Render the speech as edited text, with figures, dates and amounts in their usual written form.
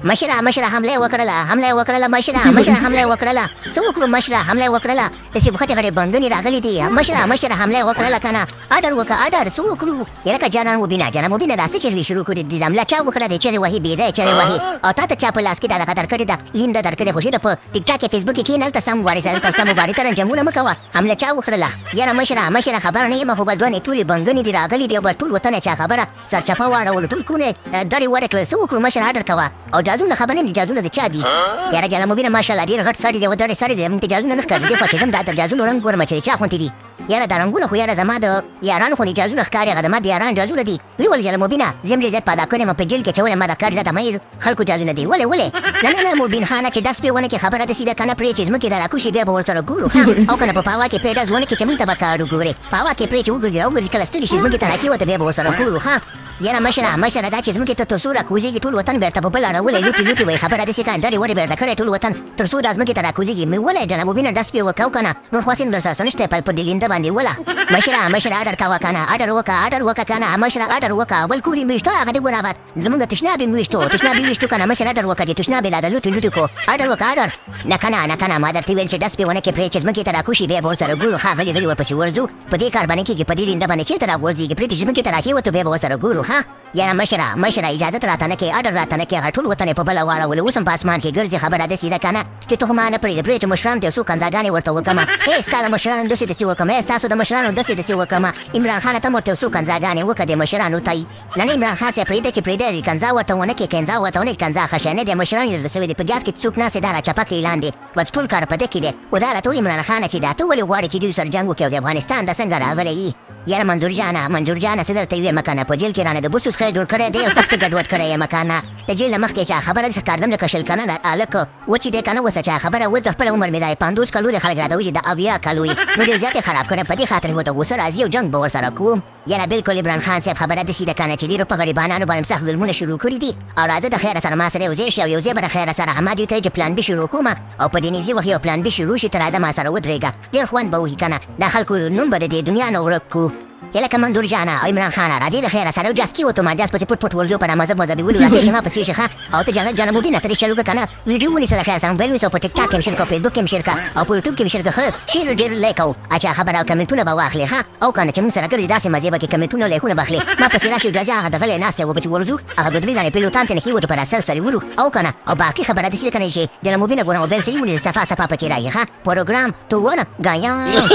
مشره حمله وکړه مشره حمله وکړه څه وکړو مشره حمله وکړه داسې غټې غټې بندونې راغلي دي مشره حمله وکړه کنه اډر وکړه اډر څه وکړو یاره که جانان مبینه دا څه چیز شروع کړي دي حمله چا وکړه د چیرې وهي بېځایه چیرې وهي او تا ته چا په لاس کې دا دغه درکړې ده لین ده درکړې خوشي ده په ټیک ټاک فیسبوک کې کښېنه هلته سم مبارزه هلته سم مبارزه رنجمونه مه کوه حمله چا وکړله یاره مشره خبره نه یم خو بل دوه ټولې بندونې دي راغلي دي او بل ټول وطن چا خبره سرچپه واړولو ټول کونه دړې وړې کړل څه وکړو مشره اډر کوه او جازونه خبر نه جازونه د چا دي یاره جاله مبینه ماشاءالله ډېر غټ سړی دی او دړې سړی دی موږ ته جازونه نه ښکاري دې فاشیزم دا د جازونو رنګ ګورمه چې چا غوندې دي یاره دا رنګونه خو یاره زما د یارانو خو جازونه ښکاري هغه زما د یارانو جازونه دي ویې ویل جاله مبینه زه ډېر زیات پیدا کړی یم په جیل کې چې ولې ما دا کار دا تمایل خلکو جازونه دي ولې نه مبین خانه چې داس پې ونه کې خبره داسې ده که نه پرې چې ځمکې د راکوشي بیا به ورسره ګورو او که نه په پاوا کې پرې ډز ونه کې چې موږ ته به کار وګورې پاوا کې پرې چې وګرځي کله ستړي شي ځمکې ته راکېوته بیا به ورسره ګورو یاره مشره دا چې ځمکې ته تر څو راکوزېږي ټول وطن بېرته په بل اړولې لوټې وایي خبره داسې که دړې وړې بېرته کړی ټول وطن تر څو دا ځمکې ته راکوزېږي مې ولی جناب مبینه داس پې وکړه او که نه نور خو هسې نو درسره څه نشته په دې لینده باندې وله مشره اډر کوه که نه اډر وکړه که نه مشره اډر وکړه بل کور یې مې ویشتو هغه دې ګوره ابد زمونږ تشناب یې مې ویشتو که نه مشره اډر وکړه چې تشناب یې لا د لوټې کو اډر وکړه اډر نه که نه ما درته ویل چې داس پې ونه کې پرې چې ځمکې ته راکوشي بیا به ورسره ګورو غلي ورپسې ورځو په دې کار باندې کېږي په دې لینده باندې چېرته راغورځېږي پرې چې ځمکې ته راکېوتو بیا به ورسره ګورو یاره مشره اجازت راته نه کې اډر راته نه کې هغه ټول وطن یې په بله واړولو اوس هم په اسمان کې ګرځي خبره داسې ده که نه چې ته خو ما نه پرېږدې چې مشرانو ته یو څو کنځاګانې ورته وکړمه ستا د مشرانو داسې وکړم ستاسو د مشرانو داسې وکړم عمران خانه ته هم ورته یو څو کنځاګانې وکړه د مشرانو ته یې نه عمران خان صاحب پرېږده چې پرېږده کنځا ورته ونه کې کنځا ښه شی نه دی مشران یې درته سوي دي په ګیاس کې څوک ناست دی دا راچپه کوي لاندې بس ټول کار په ده کې دی خو دا راته وایي عمران خانه چې دا ته ولې غواړې چې دوی سره جنګ وکړي او د افغانستان دا څنګه راغلی یي یاره منظور جانه څه درته ویم که نه په جیل کې رانه د بوسو څخه جوړ کړی دی او سخت ګډوډ کړی یم که نه د جیل نه مخکې چې خبره داسې ښکارېدم لکه شل کلنه هلک وچې دی که نه اوس چې خبره اوس د خپل عمر مې دا 50 کلو دی خلک راته وایي چې د 80 کلو یې نو ډېر زیات یې خراب کړی په دې خاطر مې ورته غوسه راځي او جنګ به ورسره کوم یاره بالکل عمران خان صاحب خبره داسې ده که نه چې ډېرو په غریبانانو باندې سخت ظلمونه شروع کړي دي او راځه د خیره سره ما سره یو ځای شي او یو ځای به د خیره سره ما دې ته چې پلان بي شروع کوم او په دې نږدې وخت یو پلان بي شروع شي ته راځه ما سره ودرېږه ډېر خوند به وهي که نه دا خلکو نوم به د دې دنیا نه ورک کړو یله که منظور جانه او عمران خانه راځي د خیره سره یو جاز کېوتو ما جاز پسې پټ ورځو په مذهبي ولو راته شي ما پسې شي او ته جانه مبینه ته دې شروع کړه که نه ویډیو ونیسه د خیره سره موبایل ونیسه او په ټیک ټاک کې مې شیر کړه فیسبوک کې مې شیر کړه او په یوټیوب کې مې شیر کړه شیر ډېر لایک او اچھا خبره او کمنټونه به واخلې او که نه چې موږ سره ګرځي داسې مزې به کې کمنټونه او لایکونه به اخلې ما پسې راشي راځه هغه دغلی ناست دی ورپسې ورځو هغه دوه درې ځانې پیلوټان ته نه کېوتو په راسر سره ورو او که نه او باقي خبره داسې ده که نه چې جانه مبینه ګوره موبایل سې یې ونیسه صفا پکې راځي پروګرام تو ونه ګایان